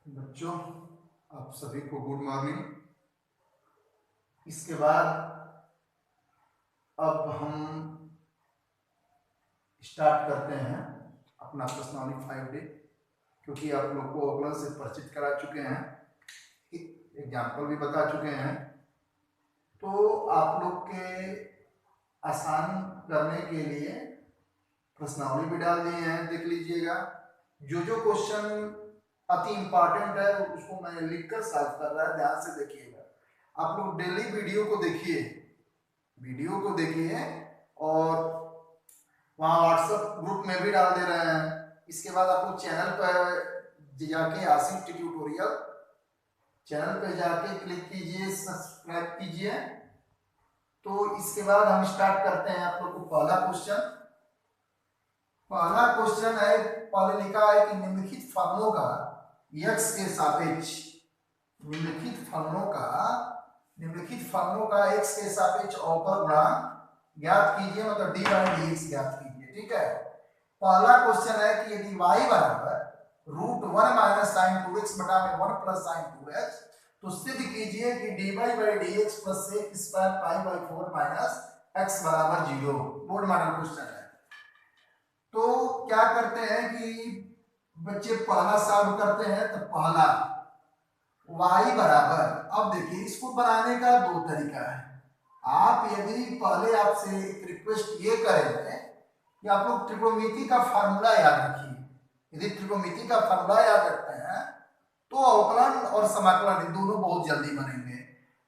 बच्चों, आप सभी को गुड मॉर्निंग। इसके बाद अब हम स्टार्ट करते हैं अपना पर्सनालिटी 5 डे, क्योंकि आप लोग को अवकलन से परिचित करा चुके हैं, एग्जाम्पल भी बता चुके हैं। तो आप लोग के आसान करने के लिए प्रश्नावली भी डाल दिए हैं, देख लीजिएगा। जो जो क्वेश्चन अति इंपॉर्टेंट है उसको मैं लिखकर सॉल्व कर रहा है, ध्यान से देखिएगा। आप लोग डेली वीडियो को देखिए और वहाँ व्हाट्सएप ग्रुप में भी डाल दे रहे हैं। इसके बाद आप लोग चैनल पर जाके आसिफ ट्यूटोरियल चैनल पे जाके क्लिक कीजिए, सब्सक्राइब कीजिए। तो इसके बाद हम स्टार्ट करते हैं। आप लोग को पहला क्वेश्चन है, पहले लिखा है कि निम्नलिखित फलनों का x के सापेक्ष अवकल गुणांक ज्ञात कीजिए, मतलब dy dx ज्ञात कीजिए। ठीक है, पहला क्वेश्चन है कि यदि y बराबर √1 माइनस साइन 2x बटा में 1 प्लस साइन 2x, तो सिद्ध कीजिए कि dy by dx plus sec square pi by 4 minus x बराबर 0। बोर्ड मॉडल क्वेश्चन है। तो क्या करते हैं कि बच्चे पहला सॉल्व करते हैं। तो पहला y बराबर, अब देखिए इसको बनाने का दो तरीका है। आप यदि पहले आपसे एक रिक्वेस्ट ये करेंगे कि आप लोग त्रिकोणमिति का फार्मूला याद रखिए। यदि त्रिकोणमिति का फार्मूला याद रखते हैं तो अवकलन और समाकलन दोनों बहुत जल्दी बनेंगे।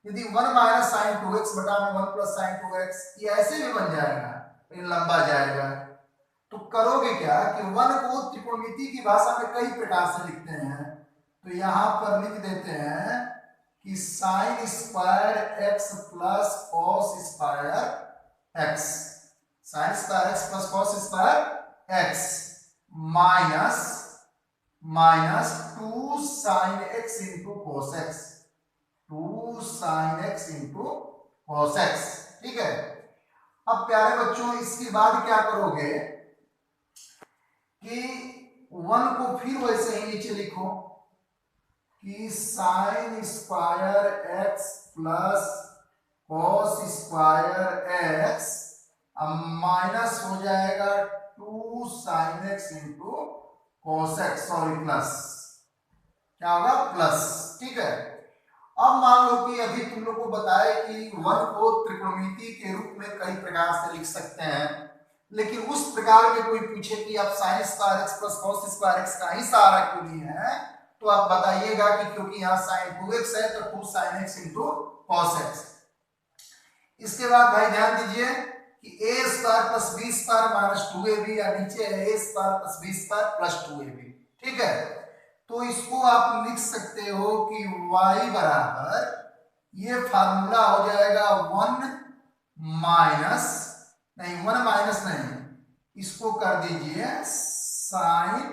यदि 1 माइनस साइन 2x बटा में 1 प्लस साइन 2x, ये ऐसे भी बन जाएगा, लेकिन लंबा जाएगा। तो करोगे क्या कि 1 को त्रिकोणमिति की भाषा में कई प्रकार से लिखते हैं। तो यहां पर लिख देते हैं कि sine square x plus cos square x, sine square x plus cos square x minus 2 sine x into cos x, 2 sine x into cos x। ठीक है, अब प्यारे बच्चों इसके बाद क्या करोगे कि 1 को फिर वैसे ही नीचे लिखो कि sine square x plus cos square x minus हो जाएगा 2 sine x into cos x, sorry plus, क्या होगा प्लस। ठीक है, अब मान लो कि अभी तुम लोग को बताया कि 1 को त्रिकोणमिति के रूप में कई प्रकार से लिख सकते हैं, लेकिन उस प्रकार में कोई पूछे कि आप sign square x plus cos square x का ही सहारा क्यों लिए हैं, तो आप बताइएगा कि क्योंकि यहाँ साइन 2x है तो 2 sine x into cos x। इसके बाद भाई ध्यान दीजिए कि a square plus b square minus 2ab, या नीचे है a square plus b square plus 2ab। ठीक है, तो इसको आप लिख सकते हो कि y बराबर, ये फार्मूला हो जाएगा 1 माइनस नहीं, इसको कर दीजिए sine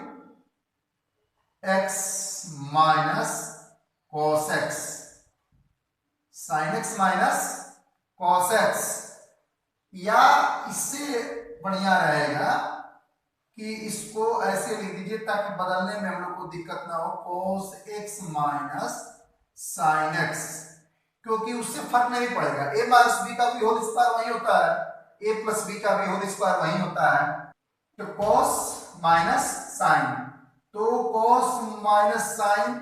x minus cos x, sine x minus cos x, या इससे बढ़िया रहेगा कि इसको ऐसे लिख दीजिए ताकि बदलने में हम लोग को दिक्कत ना हो, cos x minus sine x, क्योंकि उससे फर्क नहीं पड़ेगा। a माइनस b का भी होल स्क्वायर वही होता है, a प्लस b का भी होल स्क्वायर वही होता है। तो cos माइनस साइन, तो cos माइनस साइन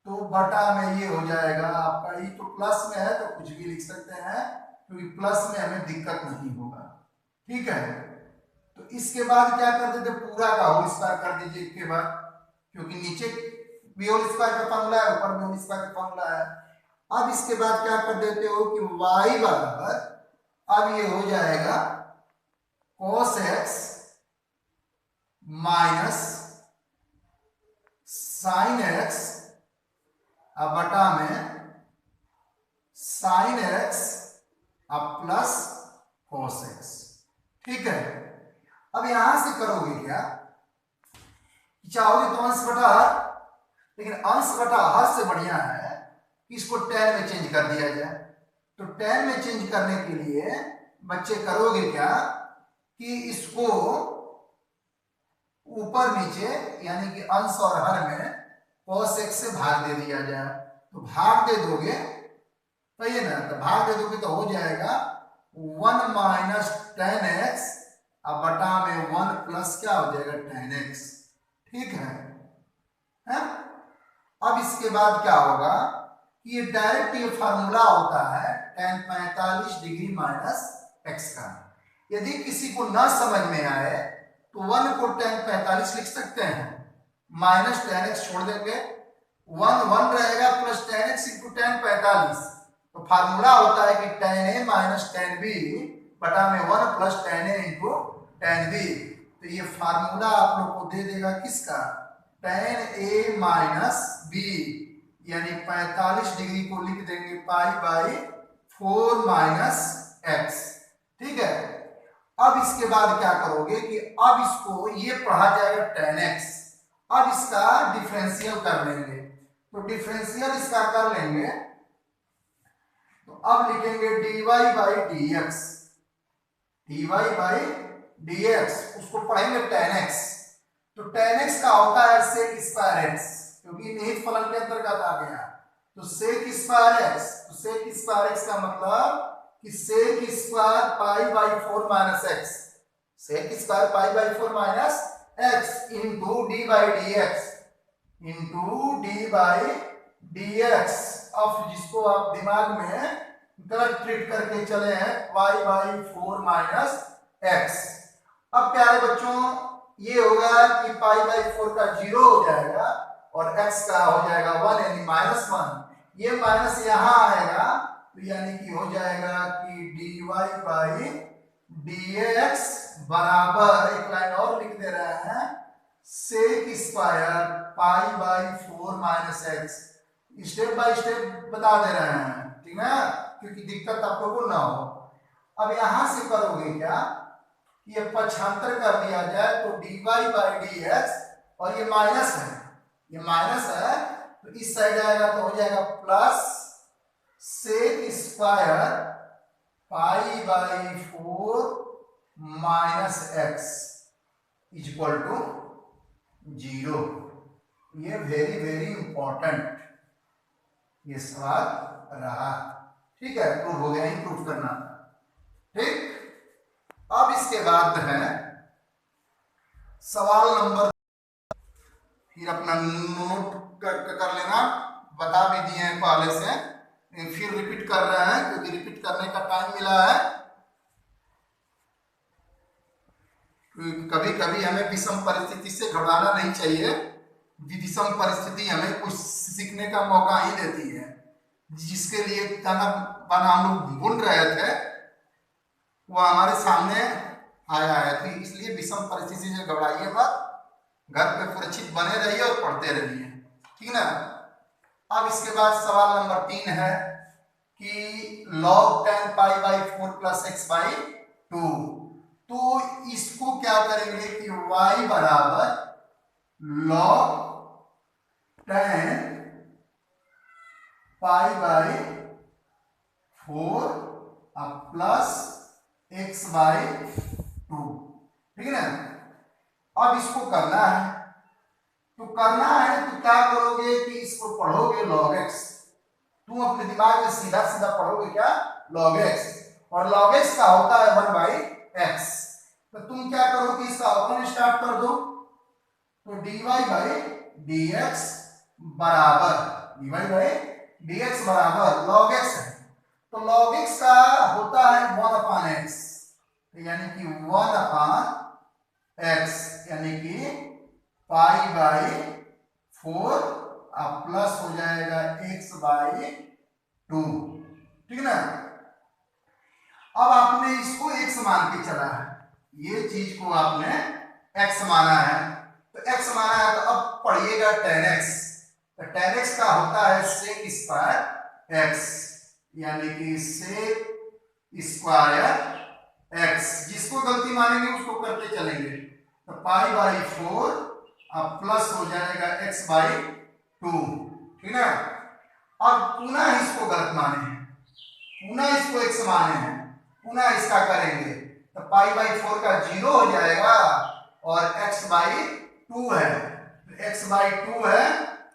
तो बटा में ये हो जाएगा आपका, ये तो प्लस में है तो कुछ भी लिख सकते हैं, क्योंकि प्लस में हमें दिक्कत नहीं होगा। ठीक है, तो इसके बाद क्या कर देते, पूरा का होल स्क्वायर कर दीजिए इसके बाद, क्योंकि नीचे भी होल स्क्वायर का फॉर्मूला है, ऊपर भी होल स्क्वायर का फॉर्मूला है। अब इसके बाद क्या कर देते हो कि y बराबर, अब ये हो जाएगा cos x minus sine x अब बटा में साइन x अब प्लस cos x। ठीक है, अब यहां से करोगे क्या, चाहोगे तो अंश बटा हर, लेकिन अंश बटा हर से बढ़िया है कि इसको tan में चेंज कर दिया जाए। तो tan में चेंज करने के लिए बच्चे करोगे क्या कि इसको ऊपर नीचे यानी कि अंश और हर में cos x से भाग दे दिया जाए, तो भाग दे दोगे सही है ना, तो भाग दे दोगे तो हो जाएगा 1 माइनस टेन एक्स अब बटा में 1 प्लस क्या हो जाएगा टेन एक्स। ठीक है? अब इसके बाद क्या होगा कि ये डायरेक्ट ये फार्मूला होता है tan 45 डिग्री माइनस एक्स का। यदि किसी को ना समझ में आए तो 1 को tan 45 लिख सकते हैं, माइनस tan x छोड़ देंगे, 1 1 रहेगा plus tan x into tan 45, तो फार्मूला होता है कि tan a minus tan b बटा में 1 plus tan a into tan b। तो ये फार्मूला आप लोग को दे देगा किसका, tan a माइनस b, यानी 45 डिग्री को लिख देंगे पाई बाई 4 माइनस एक्स। ठीक है? अब इसके बाद क्या करोगे कि अब इसको ये पढ़ा जाएगा tan x, अब इसका डिफरेंशियल कर लेंगे, तो डिफरेंशियल इसका कर लेंगे तो अब लिखेंगे dy by dx, dy by dx, उसको पढ़ेंगे tan x, तो tan x का होता है sec स्क्वायर x, क्योंकि निहित फलन के अंतर्गत आ गया, तो sec स्क्वायर x, तो sec स्क्वायर x का मतलब कि sec square pi by 4 minus x, sec square pi by 4 minus x into d by d x, into d by d x. अब जिसको आप दिमाग में गलत ट्रीट करके चले हैं y बाई 4 माइनस एक्स। अब प्यारे बच्चों ये होगा कि पाई बाई 4 का 0 हो जाएगा और x का हो जाएगा 1 यानी माइनस 1, ये माइनस यहां आएगा तो यानी कि हो जाएगा कि dy बाई dx बराबर, एक लाइन और लिख दे रहे हैं, sec square pi by 4 minus x. Step by step बता दे रहे हैं, ठीक है, क्योंकि दिक्कत आप लोगों को ना हो। अब यहां से करोगे क्या, ये पक्षांतर कर दिया जाए तो dy बाई dx, और ये माइनस है, ये माइनस है तो इस साइड आएगा तो हो जाएगा plus sec square pi by 4 minus x equal to 0। ये वेरी वेरी इंपॉर्टेंट ये सवाल रहा। ठीक है, प्रूव हो गया, इंप्रूव करना था। ठीक, अब इसके बाद है सवाल नंबर, फिर अपना नोट कर लेना, बता भी दिए हैं पहले से, फिर रिपीट कर रहे हैं क्योंकि रिपीट करने का टाइम मिला है। कभी कभी हमें विषम परिस्थिति से घबराना नहीं चाहिए, विषम परिस्थिति हमें कुछ सीखने का मौका ही देती है। जिसके लिए गाना बना हम लोग बुन रहे थे वो हमारे सामने आया है, तो इसलिए विषम परिस्थिति से घबराइए मत, घर पे सुरक्षित बने रहिए और पढ़ते रहिए। ठीक ना? अब इसके बाद सवाल नंबर 3 है कि log 10 pi by 4 plus x by 2, तो इसको क्या करेंगे कि y बराबर log 10 pi by 4 plus x by 2। ठीक है ना? अब इसको करना है, तो करना है तो क्या करोगे कि इसको पढ़ोगे log x, तुम अपने दिमाग में सीधा सीधा पढ़ोगे क्या log x, और log x का होता है 1 बाई x, तो तुम क्या करो कि इसका अवकलन स्टार्ट कर दो, तो dy बाई dx बराबर, dy बाई dx बराबर log x है, तो log x का होता है 1 अपान x, यानी कि 1 अपान x, यानी कि पाई बाई 4 अब प्लस हो जाएगा x बाई 2। ठीक है ना? अब आपने इसको x मान के चला है, ये चीज को आपने x माना है, तो x माना है तो अब पढ़िएगा tan x, तो tan x का होता है sec स्क्वायर x, यानी कि sec स्क्वायर x, जिसको गलती मानेंगे उसको करते चलेंगे, तो पाई बाई 4 अब प्लस हो जाएगा x बाई 2। ठीक है? अब पुनः इसको गलत माने हैं, पुनः इसको x माने हैं, पुनः इसका करेंगे तो पाई बाई 4 का 0 हो जाएगा और x बाई 2 है, तो x बाई 2 है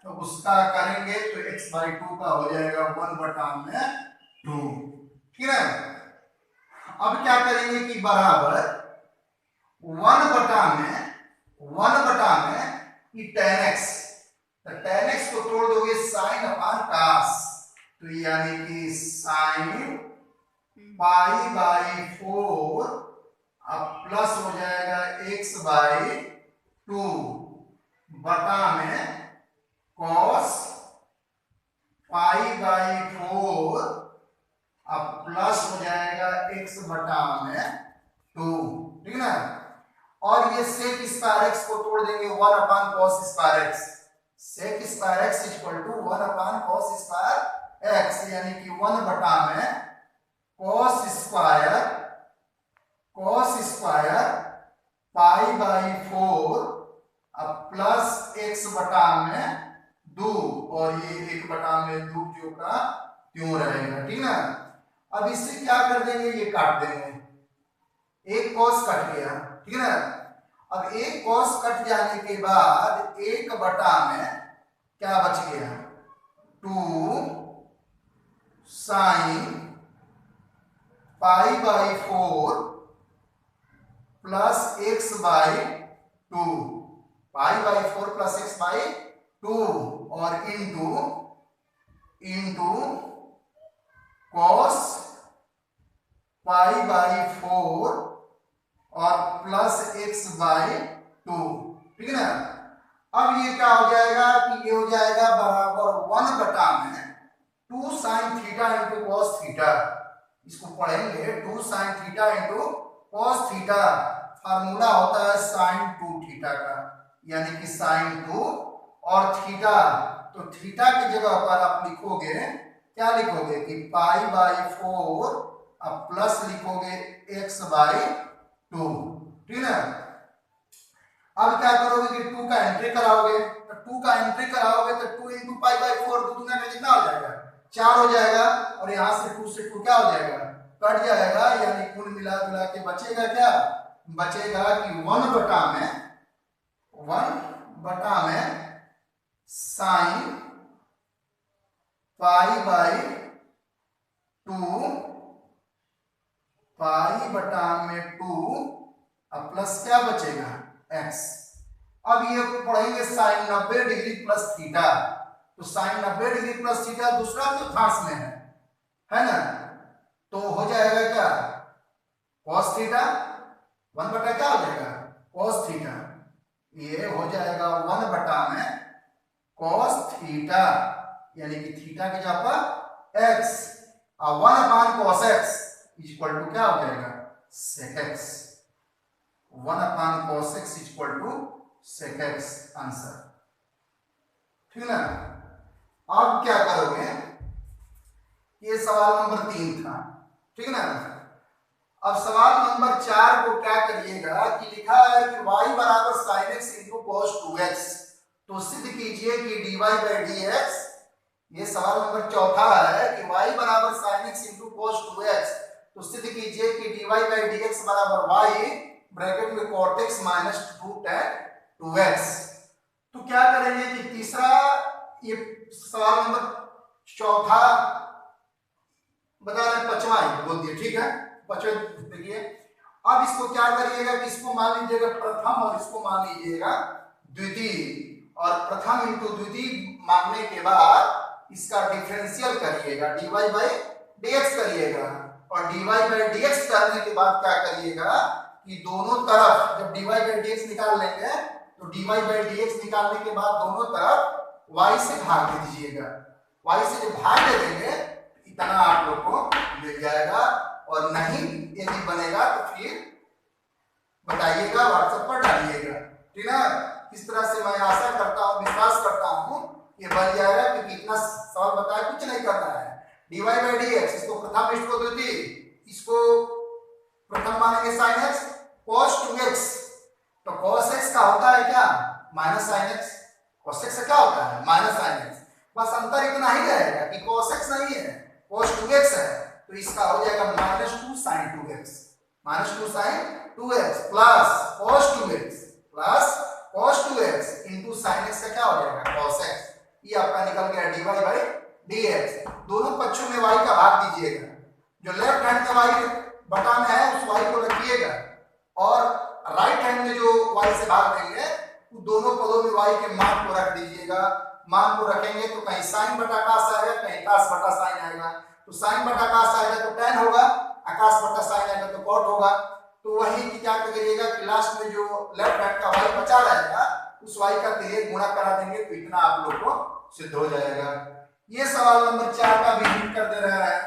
तो तो उसका करेंगे तो x/2 का हो जाएगा 1/2, ठीक है। अब क्या करेंगे कि बराबर 1/में ये tan x, तो tan x को तोड़ दोगे sin अपान cos, तो यानी कि sin π/4 अब प्लस हो जाएगा x/2 बटा में cos π/4 अब प्लस हो जाएगा x/2, ठीक है ना। और ये sec स्क्वायर x को तोड़ देंगे 1/cos स्क्वायर x, sec स्क्वायर x equal to 1/cos square x, यानी कि 1/में cos स्क्वायर π/4 अब प्लस x/2 और ये 1/2 जो का त्यों रहेगा, ठीक है। अब इससे क्या कर देंगे, ये काट देंगे, एक cos कट गया, ठीक है ना। अब एक cos कट जाने के बाद 1/में क्या बच गया, 2 sin π/4 plus x/2, π/4 plus x/2 और इंटू cos π/4 और प्लस x/2, ठीक है ना। अब ये क्या हो जाएगा कि ये हो जाएगा बराबर 1/में 2 sin theta into cos theta, इसको पढ़ेंगे 2 sin theta into cos theta, formula होता है sin 2 थीटा का, यानी कि sin 2 और थीटा, तो थीटा की जगह पर आप लिखोगे, क्या लिखोगे कि π/4 अब प्लस लिखोगे x/2, ठीक है। अब क्या करोगे कि 2 का एंट्री कराओगे, तो 2 का एंट्री कराओगे तो 2 इंटू π/4 दुगुना का कितना हो जाएगा, 4 हो जाएगा, और यहां से 2 से 2 क्या हो जाएगा, कट जाएगा, यानी कुल मिला जुला के बचेगा क्या, बचेगा कि 1/में sin π/2 अब प्लस क्या बचेगा x। अब ये पढ़ेंगे sin 90 डिग्री प्लस थीटा, तो sin 90 डिग्री प्लस थीटा दूसरा चतुर्थांश में है ना, तो हो जाएगा क्या cos थीटा 1/, क्या हो जाएगा cos थीटा, ये हो जाएगा 1/में cos थीटा, यानी कि थीटा की जगह पर x, और 1/cos x इक्वल टू क्या हो जाएगा sec x, 1/cos x equal to sec x answer, ठीक है ना। अब क्या करोगे, ये सवाल नंबर 3 था, ठीक है ना। अब सवाल नंबर 4 को क्या करिएगा कि लिखा है कि y बराबर sin x into cos 2x, तो सिद्ध कीजिए कि dy/dx, ये सवाल नंबर 4 है कि y बराबर sin x into cos 2x, तो सिद्ध कीजिए कि dy/dx बराबर y ब्रैकेट में cot x minus 2 tan 2x। तो क्या करेंगे कि तीसरा, ये सवाल नंबर 4 बता रहे 5वां बोल दिए, ठीक है, 5वें देखिए। अब इसको क्या करिएगा कि इसको मान लीजिएगा प्रथम और इसको मान लीजिएगा द्वितीय, और प्रथम इंटू द्वितीय मानने के बाद इसका डिफरेंशियल करिएगा, dy/dx करिएगा, और dy/dx करने के बाद क्या करिएगा कि दोनों तरफ जब dy/dx निकाल लेंगे तो dy/dx निकालने के बाद दोनों तरफ y से भाग दे दीजिएगा, y से जब भाग दे देंगे इतना आप लोग को मिल जाएगा, और नहीं यदि बनेगा तो फिर बताइएगा, व्हाट्सएप पर डालिएगा, ठीक है। इस तरह से मैं आशा करता हूँ, विश्वास करता हूँ ये बन जाएगा, क्योंकि इतना सवाल बताया कुछ नहीं करना है। dy/dx इसको प्रथम, इसको द्वितीय, इसको प्रथम मानेंगे sin x, cos 2x, तो cos x का होता है क्या minus sin x, cos x क्या होता है माइनस sin x, बस अंतर इतना ही रहेगा कि cos x नहीं है cos 2x है, तो इसका हो जाएगा -2 sin 2x, -2 sin 2x plus cos 2x into sin x का क्या हो जाएगा cos x, गया dy बाई dx। दोनों पक्षों में y का भाग दीजिएगा, जो लेफ्ट हैंड में y बटा में है उस y को रखिएगा और राइट हैंड में जो y से भाग देंगे उन दोनों पदों में y के मान को रख दीजिएगा। मान को रखेंगे तो कहीं साइन बटा कास आएगा, कहीं कास बटा साइन आएगा। तो साइन बटा कास आएगा तो tan होगा, आकाश बटा साइन आएगा तो cot होगा। तो वही कि क्या करिएगा कि लास्ट में जो लेफ्ट हैंड का y बचा रहेगा उस y का 3 गुणा करा देंगे तो इतना आप लोग को सिद्ध हो जाएगा। ये सवाल नंबर 4 का भी हिंट कर दे रहा है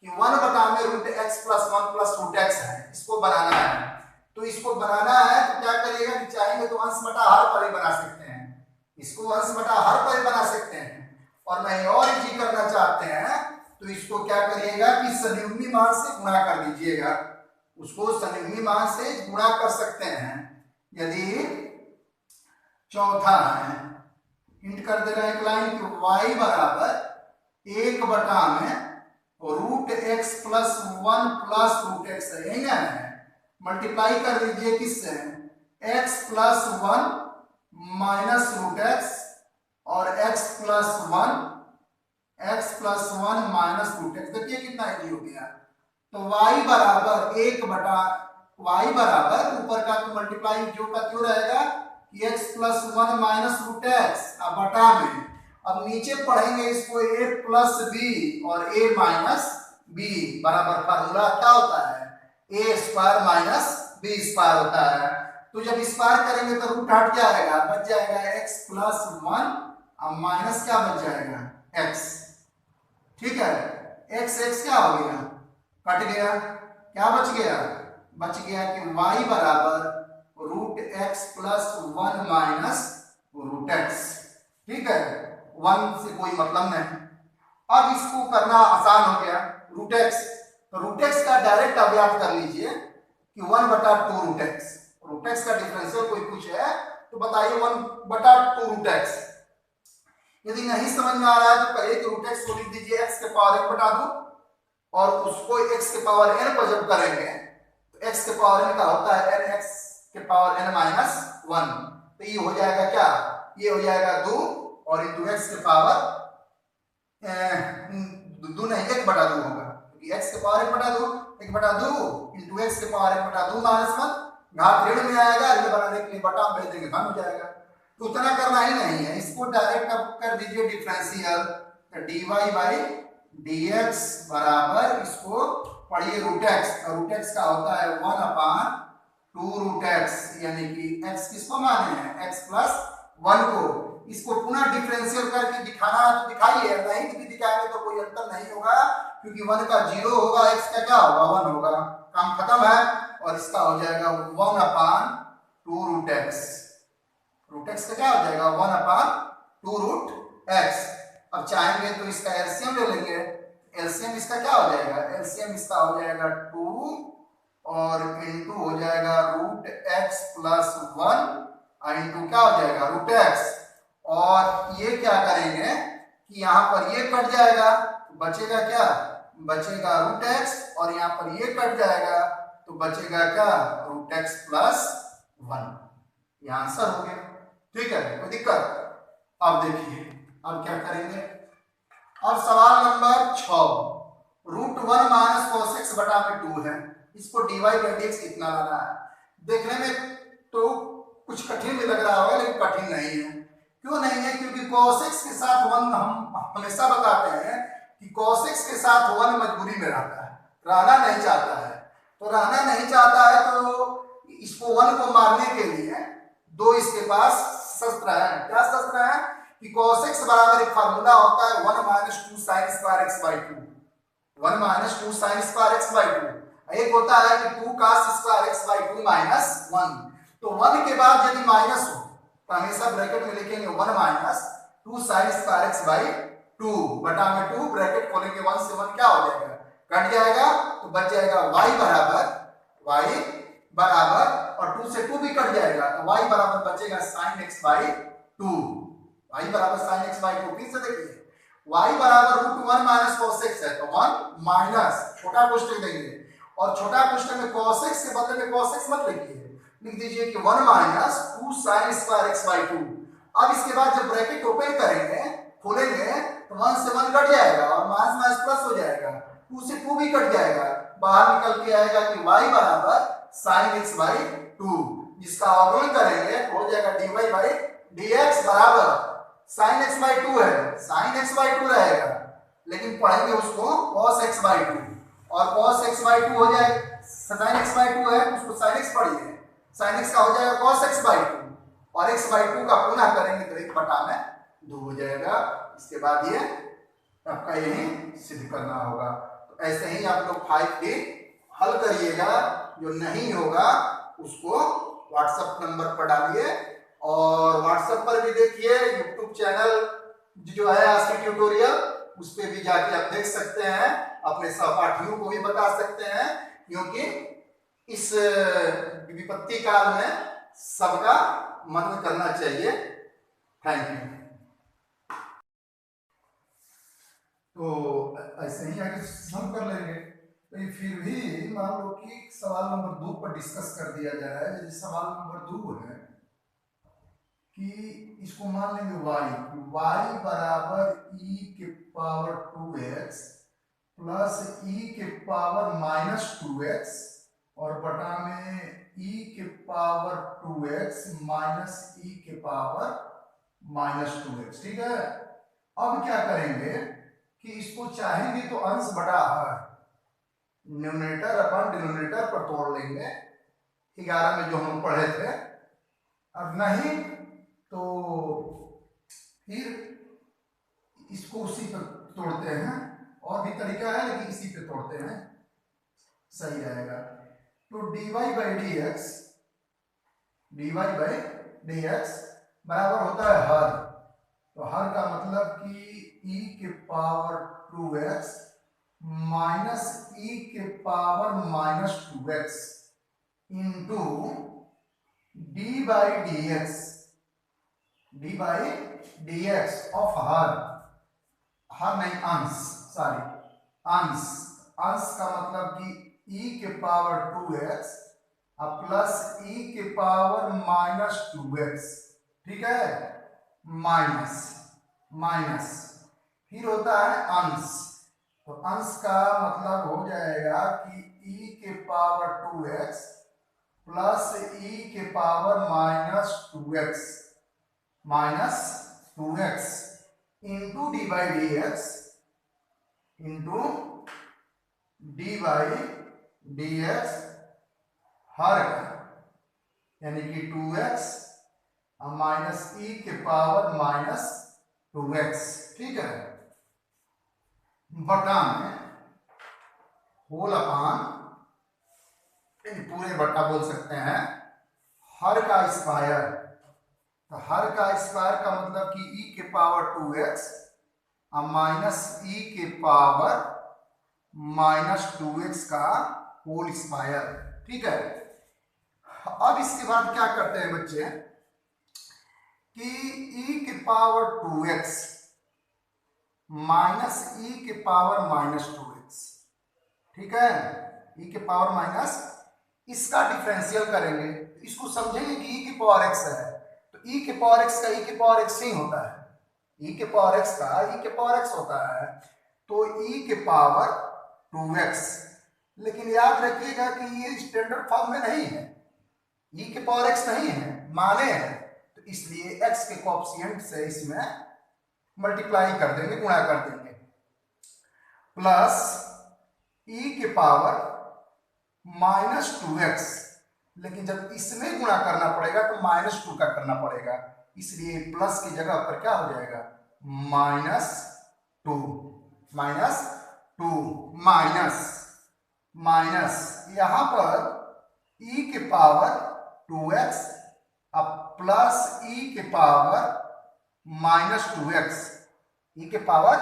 कि 1 बटा में root x plus 1 plus root x है, इसको बनाना है। तो इसको बनाना है तो क्या करिएगा कि चाहेंगे तो अंश बटा हर पर ही बना सकते हैं, इसको अंश बटा हर पर ही बना सकते हैं। और नहीं और इजी करना चाहते हैं तो इसको क्या करिएगा कि संयुग्मी मान से गुणा कर दीजिएगा, उसको संयुग्मी मान से गुणा कर सकते हैं। यदि चौथा है, हिंट कर दे रहे हैं एक लाइन कि y बराबर 1 बटा में root x plus 1 plus root x है, यही ना है। मल्टीप्लाई कर दीजिए किससे, x plus 1 minus root x और x plus 1 minus root x। देखिए कितना इजी हो गया। तो y बराबर 1 बटा y बराबर ऊपर का तो मल्टीप्लाई जो का क्यों रहेगा कि x plus 1 minus root x अब बटा में, अब नीचे पढ़ेंगे इसको a प्लस b और a माइनस b बराबर फार्मूला क्या होता है, a square minus b square होता है। तो जब स्क्वायर करेंगे तो रूट हट जाएगा, बच जाएगा x प्लस 1 अब माइनस क्या बच जाएगा x। ठीक है, x क्या हो गया, कट गया, क्या बच गया, बच गया कि y बराबर root x plus 1 minus root x। ठीक है, 1 से कोई मतलब नहीं। अब इसको करना आसान हो गया, रूट x, तो रूट x का डायरेक्ट अव्यात कर लीजिए कि 1 बटा 2 रूट x। रूट x का डिफरेंशियल कोई पूछे तो बताइए 1 बटा 2 रूट x। यदि नहीं समझ में आ रहा है तो कहिए कि रूट x को लिख दीजिए x के पावर n बटा 2 और उसको x के पावर n पर जब करेंगे तो x के पावर n का होता है n x के पावर n माइनस 1। तो ये हो जाएगा क्या, ये हो जाएगा 2 और इंटू x के पावर 2 नहीं 1 बटा 2 होगा, क्योंकि x के पावर 1 बटा 2 1 बटा 2 इंटू x के पावर 1 बटा 2 माइनस 1 घात ऋण में आएगा, ऋण बनाने के लिए बटा में भेज देंगे धन हो जाएगा। तो उतना करना ही नहीं है, इसको डायरेक्ट अब कर दीजिए डिफरेंशियल, तो dy बाई dx बराबर इसको पढ़िए रूट x, और रूट x का होता है 1 अपान 2 रूट x, यानी कि x किसको माने हैं x प्लस 1 को। इसको पुनः डिफरेंशियल करके दिखाना है तो दिखाइए, नहीं भी दिखाएंगे तो कोई अंतर नहीं होगा, क्योंकि 1 का 0 होगा, x का क्या होगा 1 होगा, काम खत्म है। और इसका हो जाएगा 1 अपान 2 रूट x, रूट x का क्या हो जाएगा 1 अपान 2 रूट x। अब चाहेंगे तो इसका एलसीएम ले लेंगे, एलसीएम इसका क्या हो जाएगा, एलसीएम इसका हो जाएगा 2 और इनटू हो जाएगा रूट x प्लस 1 इनटू क्या हो जाएगा रूट x। और ये क्या करेंगे कि यहाँ पर ये कट जाएगा तो बचेगा क्या, बचेगा रूट x, और यहाँ पर ये कट जाएगा तो बचेगा क्या रूट x प्लस 1। ये आंसर हो गया। ठीक है, कोई दिक्कत। अब देखिए अब क्या करेंगे, अब सवाल number 6, root 1 minus cos x बटा में 2 है, इसको dy बाई dx कितना लाना है। देखने में तो कुछ कठिन भी लग रहा होगा लेकिन कठिन नहीं है। क्यों नहीं है, क्योंकि cos x के साथ 1 हम हमेशा बताते हैं कि cos x के साथ 1 मजबूरी में रहता है, रहना नहीं चाहता है। तो रहना नहीं चाहता है तो इसको 1 को मारने के लिए 2 इसके पास शस्त्र है। क्या शस्त्र है कि cos x बराबर एक फार्मूला होता है 1 minus 2 sign square x by 2, 1 minus 2 sign square x by 2, एक होता है कि 2 cos square x by 2 minus 1। तो 1 के बाद यदि माइनस हो तो हमेशा ब्रैकेट में लिखेंगे 1 minus 2 sign square x by 2 बटा में 2 ब्रैकेट खोलेंगे 1 से 1 क्या हो जाएगा कट जाएगा, तो बच जाएगा y बराबर और 2 से 2 भी कट जाएगा तो y बराबर बचेगा sin x बाई 2, y बराबर sin x बाई 2। फिर से देखिए y बराबर रूट 1 माइनस cos x है तो 1 माइनस छोटा कोष्टक देंगे, और छोटा कोष्टक में cos x के बदले में cos x मत लिखिए, लिख दीजिए कि 1 minus 2 sin square x by 2। अब इसके बाद जब ब्रैकेट ओपन करेंगे खोलेंगे वन कट जाएगा और माइनस माइनस प्लस हो जाएगा, 2 से 2 भी कट जाएगा, बाहर निकल के आएगा कि y बराबर sin x बाई 2, जिसका अवकलन करेंगे तो हो जाएगा dy बाई dx बराबर sin x बाई 2 है, sin x बाई 2 रहेगा, लेकिन पढ़ेंगे उसको cos x बाई 2, और cos x बाई 2 हो जाएगा, sin x बाई 2 है उसको sin x पढ़िए, sin x का हो जाएगा cos x बाई 2, और x बाई 2 का पुनः करेंगे तो 1 बटा में 2 हो जाएगा। इसके बाद ये आपका यही सिद्ध करना होगा। तो ऐसे ही आप लोग 5D हल करिएगा, जो नहीं होगा उसको व्हाट्सएप नंबर पर डालिए, और व्हाट्सएप पर भी देखिए, यूट्यूब चैनल जो है आस्की ट्यूटोरियल उस पर भी जाके आप देख सकते हैं, अपने सहपाठियों को भी बता सकते हैं, क्योंकि इस विपत्ति काल में सबका मदद करना चाहिए। Thank you. तो ऐसे ही आगे हम कर लेंगे। तो फिर भी मान लो कि सवाल नंबर 2 पर डिस्कस कर दिया जा रहा है। जैसे सवाल नंबर 2 है कि इसको मान लेंगे y बराबर e के पावर 2x प्लस e के पावर माइनस 2x और बटा में e के पावर 2x माइनस e के पावर माइनस 2x। ठीक है, अब क्या करेंगे कि इसको चाहेंगे तो अंश बटा हर, न्यूमरेटर अपन डिनोमिनेटर पर तोड़ लेंगे, 11 में जो हम पढ़े थे। अब नहीं तो फिर इसको उसी पर तोड़ते हैं, और भी तरीका है लेकिन इसी पे तोड़ते हैं, सही रहेगा। तो dy बाई dx बराबर होता है हर, तो हर का मतलब कि e के पावर 2x माइनस e के power minus 2x into d by dx of her नहीं अंश, सॉरी अंश का मतलब कि e के पावर 2x प्लस e के पावर माइनस 2x। ठीक है, माइनस फिर होता है अंश, तो अंश का मतलब हो जाएगा कि e के पावर 2x प्लस e के power minus 2x into d by d x हर यानी कि 2x माइनस e के पावर माइनस 2x। ठीक है, बटा में होल अपान, पूरे बटा बोल सकते हैं, हर का स्क्वायर। तो हर का स्क्वायर का मतलब कि e के पावर 2x माइनस e के पावर माइनस 2x का होल स्क्वायर। ठीक है, अब इसके बाद क्या करते हैं बच्चे कि e के पावर 2x माइनस e के पावर माइनस 2x, ठीक है, e के पावर माइनस, इसका डिफरेंशियल करेंगे, इसको समझेंगे कि e की पावर x है, तो e के पावर x का e के पावर x नहीं होता है, e के पावर x का e के पावर x होता है, तो e के पावर 2x। लेकिन याद रखिएगा कि ये स्टैंडर्ड फॉर्म में नहीं है, e के पावर x नहीं है, माने हैं, तो इसलिए x के कोएफिशिएंट से इसमें मल्टीप्लाई कर देंगे, गुणा कर देंगे, प्लस e के पावर माइनस 2x। लेकिन जब इसमें गुणा करना पड़ेगा तो माइनस 2 का करना पड़ेगा, इसलिए प्लस की जगह पर क्या हो जाएगा माइनस 2 माइनस यहां पर e के पावर 2x अब प्लस e के पावर माइनस 2x, e के पावर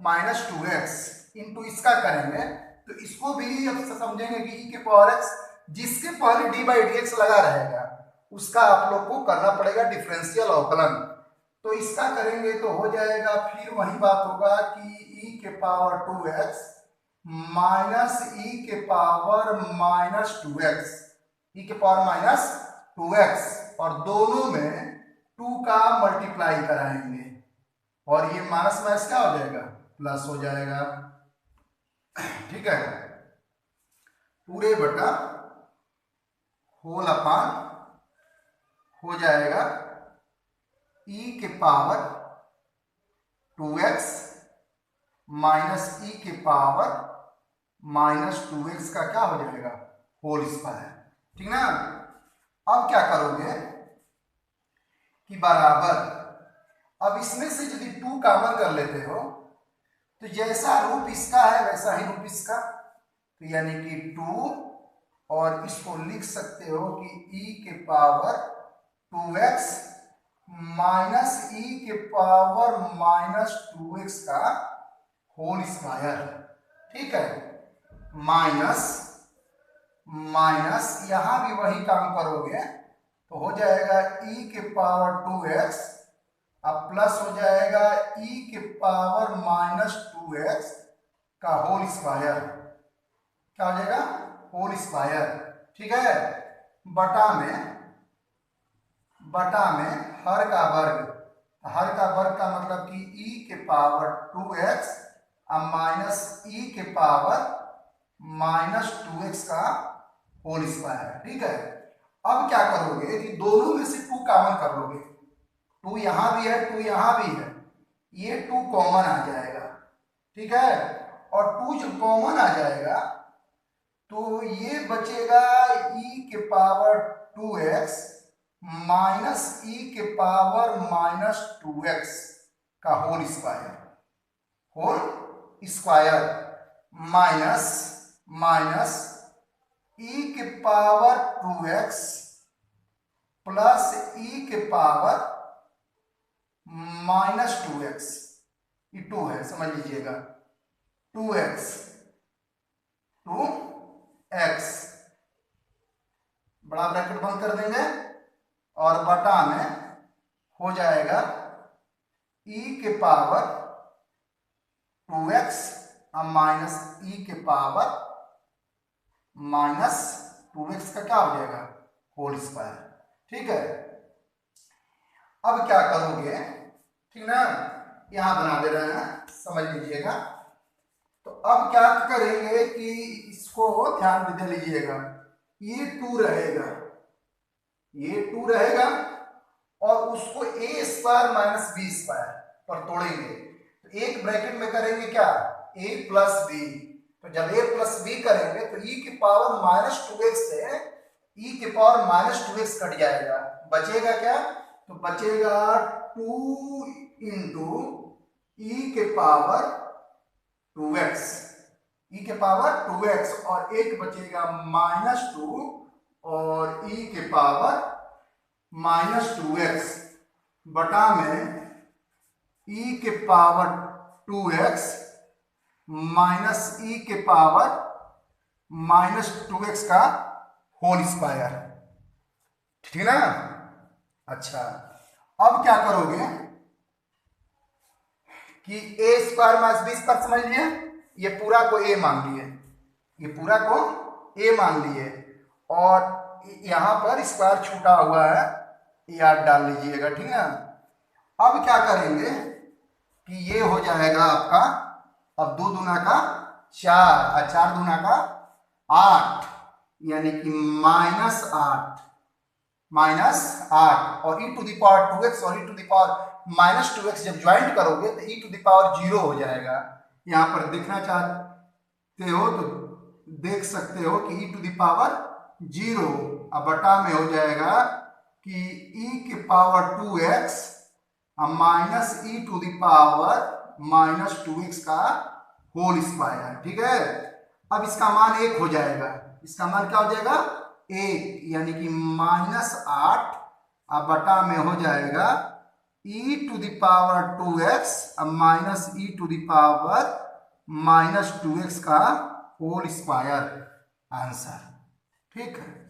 माइनस 2x इंटू इसका करेंगे, तो इसको भी अब समझेंगे कि e के पावर x, जिसके पहले d बाई डी एक्स लगा रहेगा उसका आप लोग को करना पड़ेगा डिफरेंशियल अवकलन। तो इसका करेंगे तो हो जाएगा, फिर वही बात होगा कि e के पावर 2x माइनस e के पावर माइनस 2x, e के पावर माइनस 2x, और दोनों में 2 का मल्टीप्लाई कराएंगे, और ये माइनस माइनस क्या हो जाएगा प्लस हो जाएगा, ठीक है, पूरे बटा होल अपान हो जाएगा e के पावर 2x माइनस e के पावर माइनस 2x का क्या हो जाएगा, होल स्क्वायर, ठीक ना। अब क्या करोगे कि बराबर, अब इसमें से यदि 2 कॉमन कर लेते हो तो जैसा रूप इसका है वैसा ही रूप इसका, तो यानी कि 2, और इसको लिख सकते हो कि e के पावर 2x माइनस e के पावर माइनस 2x का होल स्क्वायर, ठीक है, माइनस माइनस यहां भी वही काम करोगे तो हो जाएगा e के पावर 2x, अब प्लस हो जाएगा e के पावर माइनस 2x का होल स्क्वायर, क्या हो जाएगा, होल स्क्वायर, ठीक है, बटा में हर का वर्ग का मतलब कि e के पावर 2x अब माइनस e के पावर माइनस 2x का होल स्क्वायर, ठीक है। अब क्या करोगे कि दोनों में से 2 कॉमन कर लोगे, 2 यहां भी है 2 यहां भी है, ये 2 कॉमन आ जाएगा, ठीक है, और 2 जब कॉमन आ जाएगा तो ये बचेगा e के पावर 2x माइनस e के पावर माइनस 2x का होल स्क्वायर माइनस e के पावर 2x प्लस e के पावर माइनस 2x, ये 2 है समझ लीजिएगा, 2x बड़ा ब्रैकेट बंद कर देंगे और बटा में हो जाएगा e के पावर 2x माइनस e के पावर माइनस 2x का क्या हो जाएगा, होल स्क्वायर, ठीक है। अब क्या करोगे, ठीक ना, यहां बना दे रहे हैं समझ लीजिएगा। तो अब क्या करेंगे कि इसको ध्यान में दे लीजिएगा, ये 2 रहेगा और उसको a square minus b square पर तोड़ेंगे, तो एक ब्रैकेट में करेंगे क्या, a प्लस बी, तो जब a प्लस बी करेंगे तो e के पावर माइनस 2x से e के पावर माइनस 2x कट जाएगा, बचेगा क्या, तो बचेगा 2 इंटू e के पावर 2x और एक बचेगा माइनस 2 और e के पावर माइनस 2x बटा में e के पावर 2x माइनस e के पावर माइनस 2x का होल स्क्वायर, ठीक है ना। अच्छा, अब क्या करोगे कि a square minus b square समझ लिए, ये पूरा को a मान लिए, और यहां पर स्क्वायर छूटा हुआ है, याद डाल लीजिएगा, ठीक है। अब क्या करेंगे कि ये हो जाएगा आपका, अब 2 दूना का 4 और 4 दूना का 8, यानी कि माइनस 8 और e to the power 2x और e to the power minus 2x जब ज्वाइंट करोगे तो e टू द पावर 0 हो जाएगा। यहां पर देखना चाहते हो तो देख सकते हो कि e टू द पावर 0, अब बटा में हो जाएगा कि e के power 2x minus e to the power minus 2x का होल स्क्वायर, ठीक है। अब इसका मान 1 हो जाएगा, इसका मान क्या हो जाएगा, 1, यानी कि माइनस 8 अब बटा में हो जाएगा e to the power 2x minus e to the power minus 2x का होल स्क्वायर आंसर, ठीक है।